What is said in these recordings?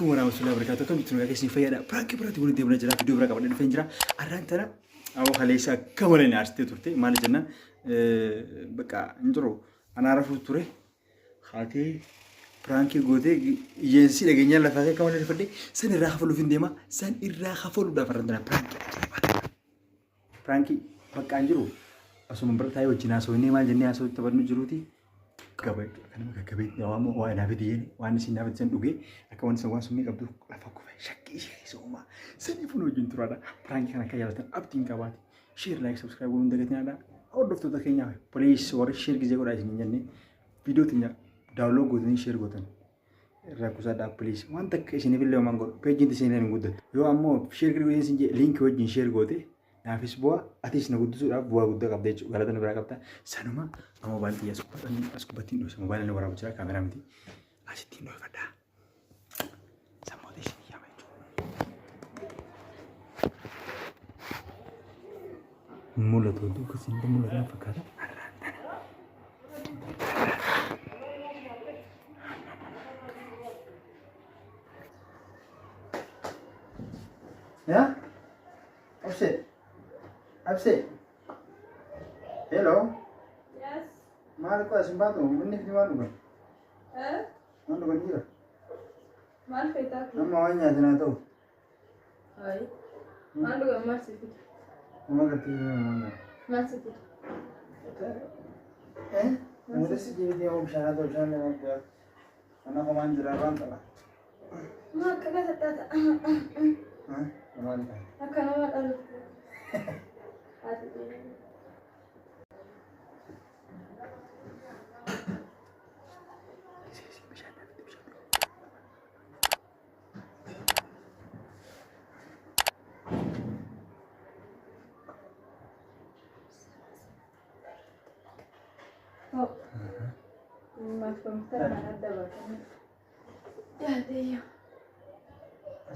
عليكم ورحمة الله وبركاته. كم تنو يا كيسين فيا براكي براتي ولد يبنا جرا فيديو براكا بدنا فنجرا أرانتنا أو خليسا كمالين عرستي تورتي ما لجنا بقى نجرو أنا أعرف توري خاتي براكي غودي ينسي لجنيا لفاكي كمالين فدي سن الرخفلو فين ديما سن الرخفلو دا فرندنا براكي بقى نجرو أسمع برتاي وجنا سويني ما جنيا أسوي تبرنو جروتي كبيت أنا كبيت يوم وانا بديني وانا سينا بدين دوغي أكون سوى سمي قبضو لفاكو في شكي سوما سني فنو جنترا دا برانك أنا كيالتن أبتين كباتي شير لايك سبسكرايب ولون دقتني هذا أو دفتر تكينيا بوليس ورا شير كذا كورا جنين جنني فيديو تنيا داونلود قدني شير قدن راكوزا دا بوليس وان تك سيني فيلم مانغول بيجين تسيني نقدر يو أمو شير كذا كورا سينجي لينك وجين شير قدي نافس بوا أتيس نقدر سورة بوا قدر قبضة جو غلطان برا قبضة سانوما موبايل تيا اسكو باتين دوس موبايل نورا بچرا كاميرا مدي أشتين نوي فدا سامودي شيء يا ميجو مولا تودو كسين مولا نا فكارا يا أبسي hello Mal ko asimbado, munni fi manu ba? Manu ba dira? Mal feta ki. Amma wanya dina to. Ai. Malu ga marsi fit. Amma ga tiri manga. Marsi fit. Muda si jibi dia om shana to shana na ko. Ana ko man jira ran tala. Ma kaga tata. Aman ka. Akana ma dalu. Ati. Oh, mas komputer mana ada bahkan? Ya deh.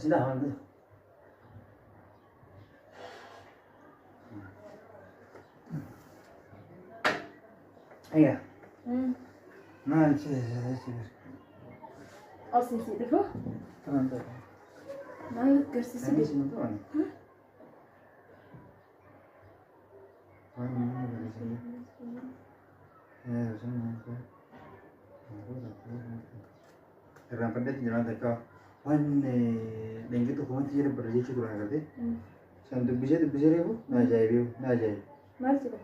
Sudah hantu. Iya. Nah, sih. Oh, sih itu kok? Tenang. Nah, kerja sih. Terang pendek jalan teka, wanne dengi tu kamu tiada berjaya cukup orang kata. Santu bisa ribu, na jaya. Mati kok.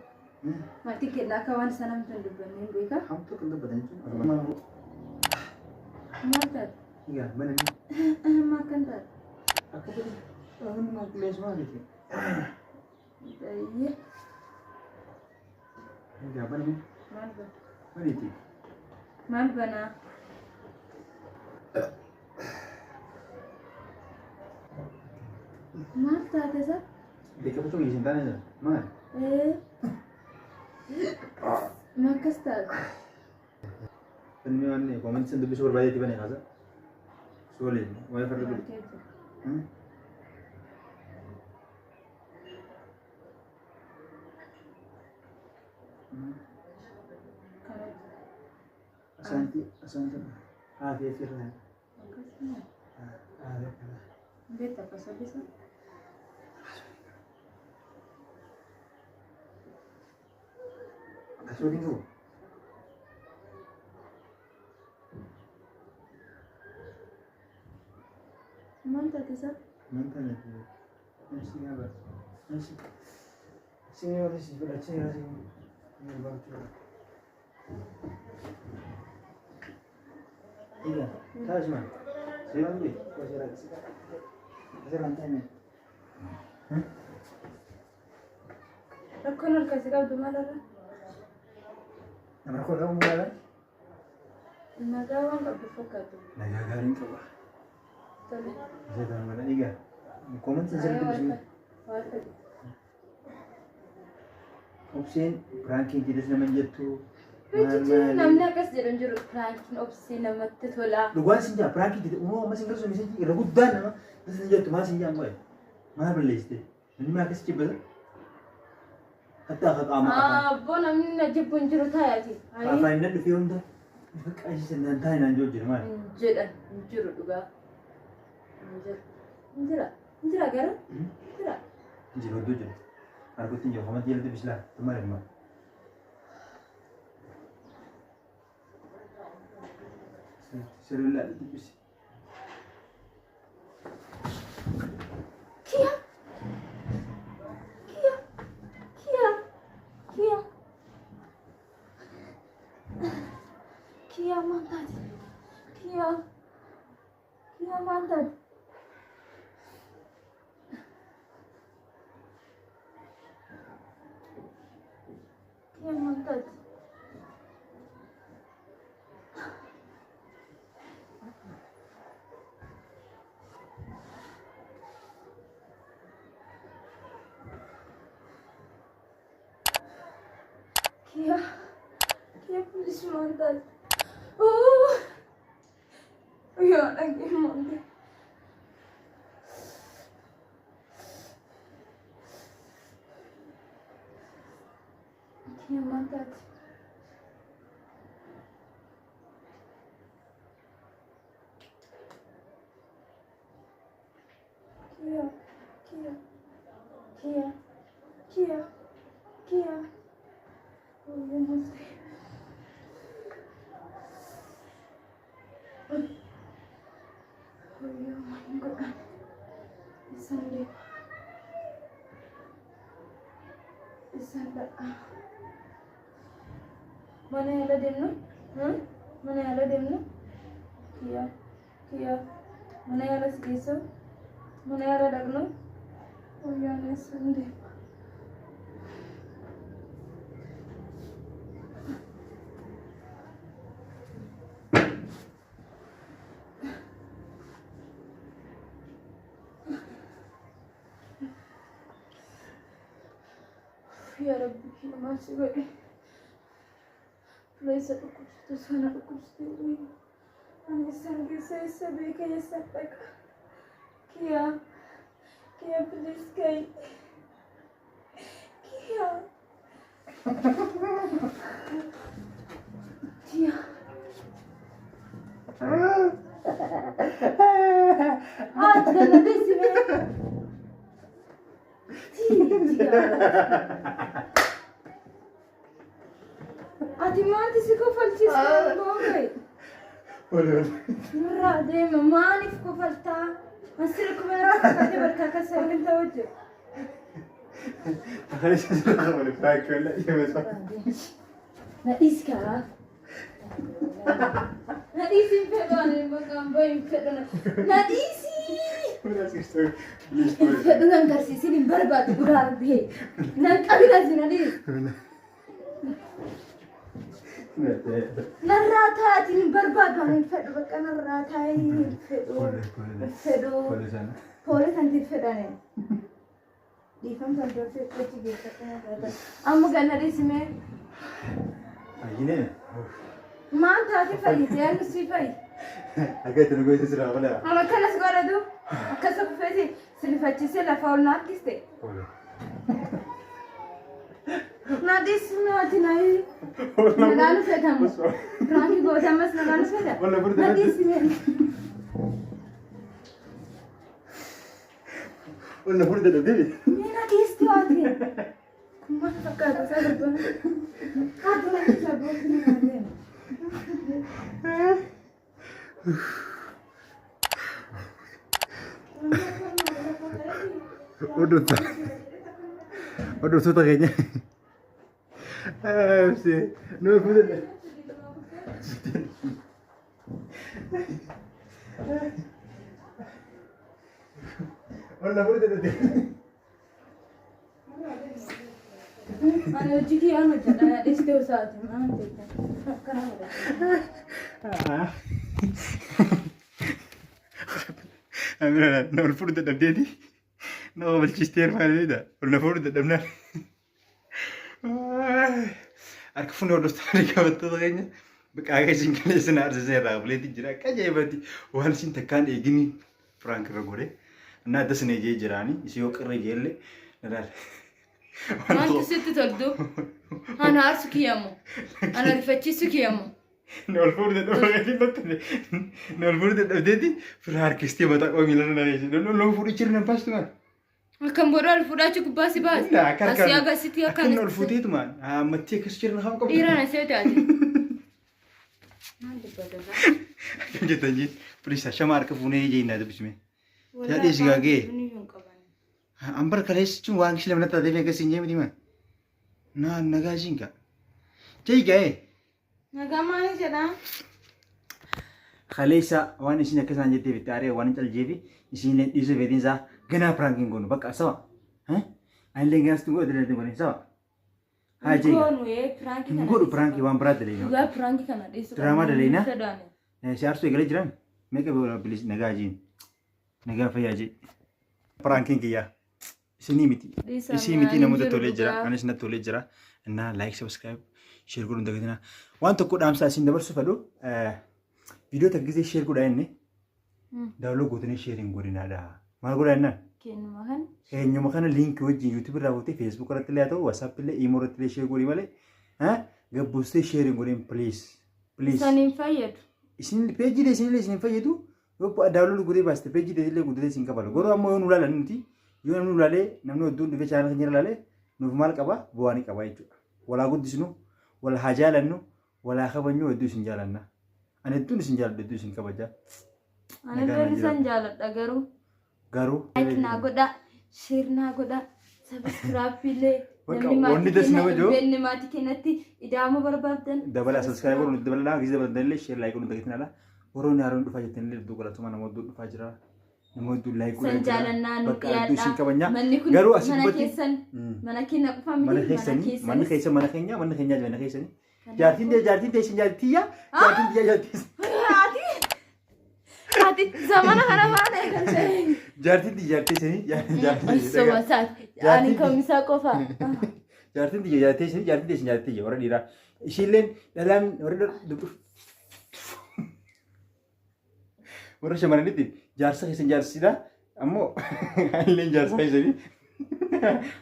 Mati kita kawan sana macam dulu ni, bukan? Kamu tu kena badan tu. Mana? Makan. Iya, mana ni? Makan tak? Aku pun, aku nak kelas mana ni? Iya. Ini apa ni? Mana? Mana itu? Mana? Mata ada sah? Dekat betul ni cinta ni, mana? Makas tak? Penyuan ni, komen sen tu bisa berbalik tiba ni kaza. Solid, wifi tu. Asanti. Dia firman. Ada. Beta pasal bisa. Kasih dulu. Mantap sah? Mantap ni. Masih apa? Masih. Sini ada sih, sini. Ini baru. Iya, tahu cuma. Saya ambil. Kau saya lantai ni. Aku nak kasih kau tu mana lah? Nama kau tahu mana? Nagawan tak berfokus tu. Nagagaling ka ba? Tadi. Saya tahu mana iga. Comment sa sila tu sini. Opsin pranking tidak naman jatuh. Betul, namanya kas jalan juru pranking opsi nama tu thola. Luguan sinja pranking tidak. Masih terus masih iragudan nama. Terus jatuh masih sinja boy. Mana beli itu? Ini mana kas cibel? Kata ama. Bon namanya jepun juru thaya sih. Apa ini tu film tu? Kasi sa nantai nanjo juru mana? Juru juga. Injira garu? Injira. Jiru tu je. Aku tinggal kamu jalan tu bislah. Kemarin mah. Seru lah tu bis. Kia. Kia. Kia. Kia. Kia mantap. Kia. Kia mantap. Kia mantap. Kia. Kia please mantap. Oh. Ya lagi mantap. Kia mantap. Kia. Kia. Kia. Kia. Kia. Oh ya mantap. Oh ya mantap. Isande. Isande. Mana yang ada demnu? Mana yang ada demnu? Kia. Kia. Mana yang ada segiso? Mana yang ada dagnu? Oh ya isande. Ya Rabbi, ya masih gue. Please aku tu sana aku sedih. Anisan kisah sabi kaya sampai Kia. Kia please kay. Kia. Kia. Ganda di sini. Ati maanti si ko falchis ko gay. Boleh. Nurra de mamani ko falta. Asir ko mera kate barka ka samin tawajjo. Hari saya boleh pakai kena ya besok. Na iska. Na isi pedone bagam boy pedone. Na isi. Boleh sih tu. Please Pedone ngarsi sini barbat urar de. Na kabila zinadi. Narrata tin barbaadon fedhu bakka narrata fedhu fedhu pole santi fedane difam santi fedhu geessatti amma ganna disime ayine maan taate fayyite anu si fayyi akka itti nugooti sirraa balaa amma kanas godhatu akkasa kufeeti silifachise lafa ol naakkiste Nadis naati nayi nagalu fedhamu rangi gootamas nagalu fedha nadis Wala pura dah devi. ni nadis tuati kuma fakkaata sabba haatu natti sabbooti naade Udah sudah kayaknya. Sih, no pura dah. Wala pura dah devi. Ano jiki ano jada este usaati maan teta kana wala Amira, no pura dah devi. No, balchister malu dah. Wala pura dah damna. Akka funo dostari qabattu dhagenya biqaaga jinkale sina arzise raableeti jira qajeebati waan sin takkaan eegini frank ragore እና ደስኔ ጀራኒ ሲዮ ቅረ የለ ነዳል አንተ ስትተልዱ አና አርሱ ኪያሙ አና ሪፈቺ ስኪያሙ Nol fuudhee dhufee gadi nol fuudhee dhufeeti fira harkistee mataa qoomii lafa na reessi. Nol fuudhee jirna baastu maal? Akkam booda ol fuudhaachi gubbaa si baasi. Asii agasitti akkan ol fuudheetu maal? Ammatti akkas jirna haa qabu. Dhiiraan asii taate. Akkam jettan jiin piliisa shama harka fuunee jeenaa dubbisme. Jaadhee si gaagee. Ambar kaleessichuun waan kishii lamna taatee fi akkasiin jee miti maal? Nagaa ishiin kaa. Jee gaa'ee. Nagaa maali jedhaa? Kaleessa waan isin akkasaan jettee fi taaree waan callee fi isin dhiisuu feetinsaa ganaa piraankiin goonu bakka sawa. Ani illee gaas tu godhu dalagde goone sawa. Haa jee. Godhu pirankii waan biraa dalee. Dhugaa pirankii kana dhiisu. Diraamaa dalee na. Si aarsuu eegalee jiran meeqa bira bilis nagaa jiin. Nagaa fayyaa jee. Piraankiin kiyyaa. Isinii miti. Isii miti namoota tolee jira. Anis na tolee jira. Innaa like subscribe share godhuun dagatina. Waan tokko dhaamsaa isin dabarsu fedhu viidiyoo takka gisee share godhaa inni daawloo gootanii sharing godhinaadha. Maal godhaa innaan? Keenyuma kana. Keenyuma kana liinkii wajjin YouTube irraa gootee Facebook irratti illee haa ta'u WhatsApp illee imo irratti illee share godhii malee gabbuustee sharing godhin please. Isaniin fayyadu. Isin peejii isin illee isin fayyadu yoo daawloo godhee baaste peejii illee guddatee isin qabalu. Garuu ammoo yoo nu ilaalan nuti yoo namni ilaalee namni hedduun dhufee chaanal keenya ilaalee nuuf maal qaba bu'aa ni qaba jechuudha. Walaa guddisnu wala haa jaalannu walaa kabajnu hedduu isin jaalanna. Ani hedduun isin jaaladhu hedduu isin kabajaa. Ani illee isin jaaladha garuu. Garuu. Like naa godha, share naa godha, subscribe illee. Wanni dasna wajoo. Namni maatii keenyatti ida'ama barbaaddan. Dabala subscribe godhuun dabalaa gisee dabalatan illee share like godhuun dagatinadha. Woroonni haaroon dhufaa jettan illee hedduu godhatuma namoota hedduu dhufaa jira. Namoota like godhan. San jaalannaa nu hedduu isin kabajnaa. Manni kun garuu asii mana dubbatti keessan mana keenya qofa miti mana keessanii mana keessa mana keenya mana keessanii. Jaartiin teessin jaartiyyaa jaartiin tiyyaa jaartiin. Ati zamana kana maal eegan ta'e? Jaartiin tiyyaa jaartiin Soba saati. Ani kamisaa qofa. Jaartiin tiyyaa teessin jaartiyyaa warra dhiiraa. Ishiilleen dhalaan warra warra shamarranitti jaarsa keessan jaarsidha. Ammoo illeen jaarsa keessanii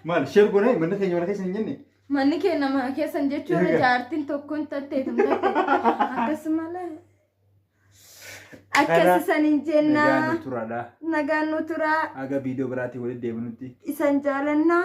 maal share godhee mana keenya mana keessan hin jenne. Manni keenya mana keessan jechuun jaartiin tokkoon tatteetum akkasumalee. Akkasisan hin jenna. Nagaan nu turaadha. Nagaan nu turaa. Aga viidiyoo biraatiin walitti deebinutti. Isan jaalannaa.